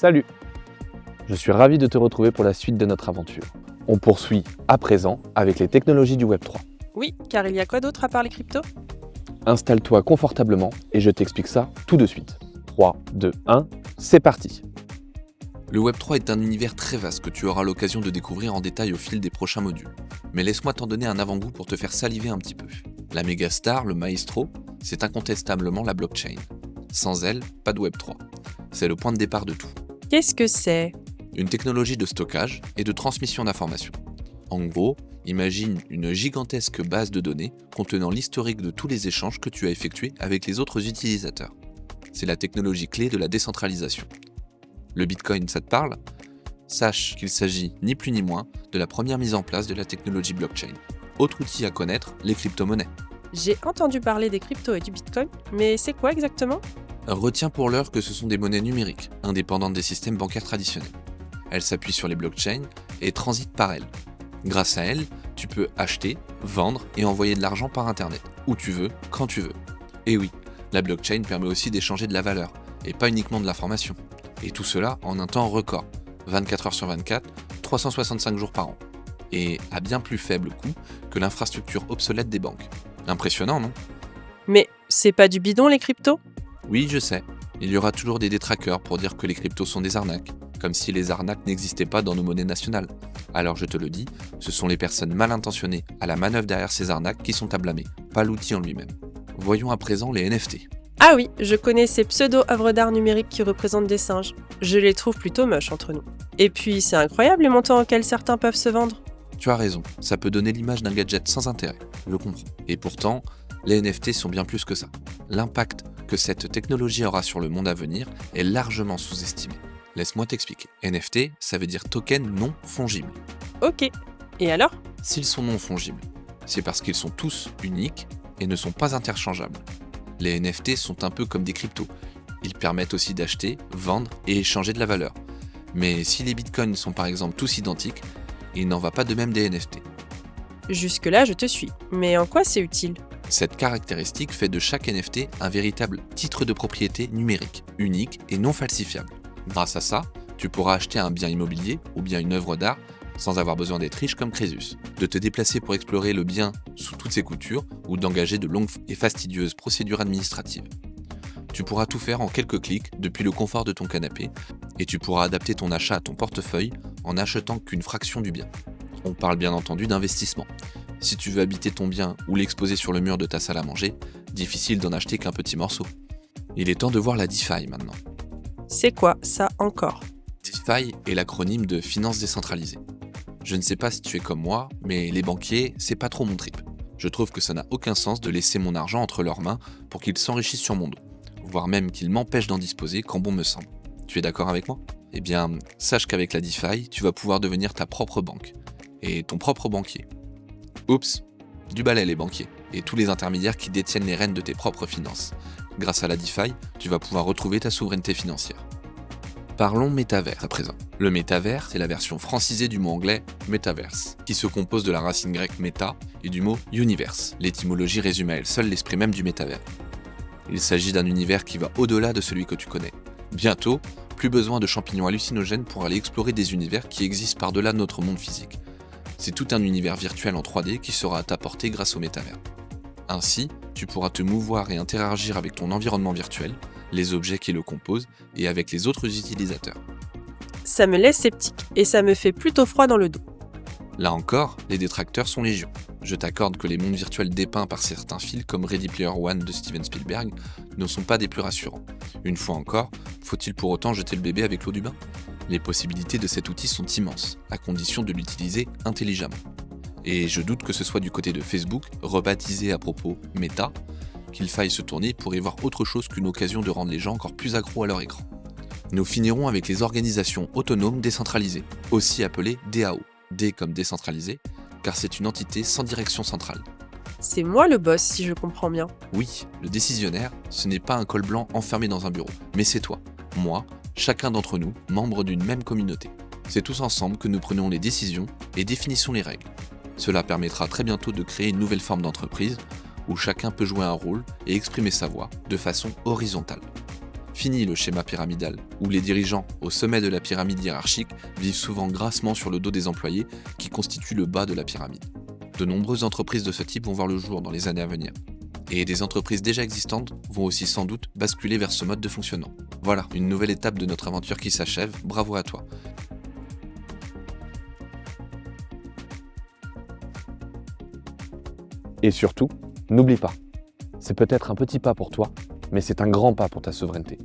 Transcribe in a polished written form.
Salut! Je suis ravi de te retrouver pour la suite de notre aventure. On poursuit à présent avec les technologies du Web3. Oui, car il y a quoi d'autre à part les cryptos? Installe-toi confortablement et je t'explique ça tout de suite. 3, 2, 1, c'est parti! Le Web3 est un univers très vaste que tu auras l'occasion de découvrir en détail au fil des prochains modules. Mais laisse-moi t'en donner un avant-goût pour te faire saliver un petit peu. La méga star, le maestro, c'est incontestablement la blockchain. Sans elle, pas de Web3. C'est le point de départ de tout. Qu'est-ce que c'est? Une technologie de stockage et de transmission d'informations. En gros, imagine une gigantesque base de données contenant l'historique de tous les échanges que tu as effectués avec les autres utilisateurs. C'est la technologie clé de la décentralisation. Le Bitcoin, ça te parle? Sache qu'il s'agit ni plus ni moins de la première mise en place de la technologie blockchain. Autre outil à connaître, les crypto-monnaies. J'ai entendu parler des cryptos et du Bitcoin, mais c'est quoi exactement? Retiens pour l'heure que ce sont des monnaies numériques, indépendantes des systèmes bancaires traditionnels. Elles s'appuient sur les blockchains et transitent par elles. Grâce à elles, tu peux acheter, vendre et envoyer de l'argent par Internet, où tu veux, quand tu veux. Et oui, la blockchain permet aussi d'échanger de la valeur, et pas uniquement de l'information. Et tout cela en un temps record, 24 heures sur 24, 365 jours par an. Et à bien plus faible coût que l'infrastructure obsolète des banques. Impressionnant, non? Mais c'est pas du bidon les cryptos? Oui, je sais. Il y aura toujours des détraqueurs pour dire que les cryptos sont des arnaques, comme si les arnaques n'existaient pas dans nos monnaies nationales. Alors je te le dis, ce sont les personnes mal intentionnées à la manœuvre derrière ces arnaques qui sont à blâmer, pas l'outil en lui-même. Voyons à présent les NFT. Ah oui, je connais ces pseudo-œuvres d'art numériques qui représentent des singes. Je les trouve plutôt moches entre nous. Et puis c'est incroyable les montants auxquels certains peuvent se vendre. Tu as raison, ça peut donner l'image d'un gadget sans intérêt, je comprends. Et pourtant, les NFT sont bien plus que ça. L'impact que cette technologie aura sur le monde à venir est largement sous-estimé. Laisse-moi t'expliquer. NFT, ça veut dire token non fongible. Ok. Et alors? S'ils sont non fongibles, c'est parce qu'ils sont tous uniques et ne sont pas interchangeables. Les NFT sont un peu comme des cryptos. Ils permettent aussi d'acheter, vendre et échanger de la valeur. Mais si les bitcoins sont par exemple tous identiques, il n'en va pas de même des NFT. Jusque-là, je te suis. Mais en quoi c'est utile? Cette caractéristique fait de chaque NFT un véritable titre de propriété numérique, unique et non falsifiable. Grâce à ça, tu pourras acheter un bien immobilier ou bien une œuvre d'art sans avoir besoin d'être riche comme Crésus, de te déplacer pour explorer le bien sous toutes ses coutures ou d'engager de longues et fastidieuses procédures administratives. Tu pourras tout faire en quelques clics depuis le confort de ton canapé et tu pourras adapter ton achat à ton portefeuille en n'achetant qu'une fraction du bien. On parle bien entendu d'investissement. Si tu veux habiter ton bien ou l'exposer sur le mur de ta salle à manger, difficile d'en acheter qu'un petit morceau. Il est temps de voir la DeFi maintenant. C'est quoi ça encore? DeFi est l'acronyme de finance décentralisée. Je ne sais pas si tu es comme moi, mais les banquiers, c'est pas trop mon trip. Je trouve que ça n'a aucun sens de laisser mon argent entre leurs mains pour qu'ils s'enrichissent sur mon dos, voire même qu'ils m'empêchent d'en disposer quand bon me semble. Tu es d'accord avec moi? Eh bien, sache qu'avec la DeFi, tu vas pouvoir devenir ta propre banque et ton propre banquier. Oups, du balai les banquiers et tous les intermédiaires qui détiennent les rênes de tes propres finances. Grâce à la DeFi, tu vas pouvoir retrouver ta souveraineté financière. Parlons métavers à présent. Le métavers, c'est la version francisée du mot anglais metaverse, qui se compose de la racine grecque méta et du mot universe. L'étymologie résume à elle seule l'esprit même du métavers. Il s'agit d'un univers qui va au-delà de celui que tu connais. Bientôt, plus besoin de champignons hallucinogènes pour aller explorer des univers qui existent par-delà notre monde physique. C'est tout un univers virtuel en 3D qui sera à ta portée grâce au métavers. Ainsi, tu pourras te mouvoir et interagir avec ton environnement virtuel, les objets qui le composent et avec les autres utilisateurs. Ça me laisse sceptique et ça me fait plutôt froid dans le dos. Là encore, les détracteurs sont légion. Je t'accorde que les mondes virtuels dépeints par certains films comme Ready Player One de Steven Spielberg ne sont pas des plus rassurants. Une fois encore, faut-il pour autant jeter le bébé avec l'eau du bain? Les possibilités de cet outil sont immenses, à condition de l'utiliser intelligemment. Et je doute que ce soit du côté de Facebook, rebaptisé à propos Meta, qu'il faille se tourner pour y voir autre chose qu'une occasion de rendre les gens encore plus accros à leur écran. Nous finirons avec les organisations autonomes décentralisées, aussi appelées DAO. D comme décentralisé, car c'est une entité sans direction centrale. C'est moi le boss si je comprends bien. Oui, le décisionnaire, ce n'est pas un col blanc enfermé dans un bureau, mais c'est toi, moi, chacun d'entre nous, membres d'une même communauté. C'est tous ensemble que nous prenons les décisions et définissons les règles. Cela permettra très bientôt de créer une nouvelle forme d'entreprise où chacun peut jouer un rôle et exprimer sa voix de façon horizontale. Fini le schéma pyramidal, où les dirigeants, au sommet de la pyramide hiérarchique, vivent souvent grassement sur le dos des employés, qui constituent le bas de la pyramide. De nombreuses entreprises de ce type vont voir le jour dans les années à venir. Et des entreprises déjà existantes vont aussi sans doute basculer vers ce mode de fonctionnement. Voilà, une nouvelle étape de notre aventure qui s'achève, bravo à toi. Et surtout, n'oublie pas, c'est peut-être un petit pas pour toi, mais c'est un grand pas pour ta souveraineté.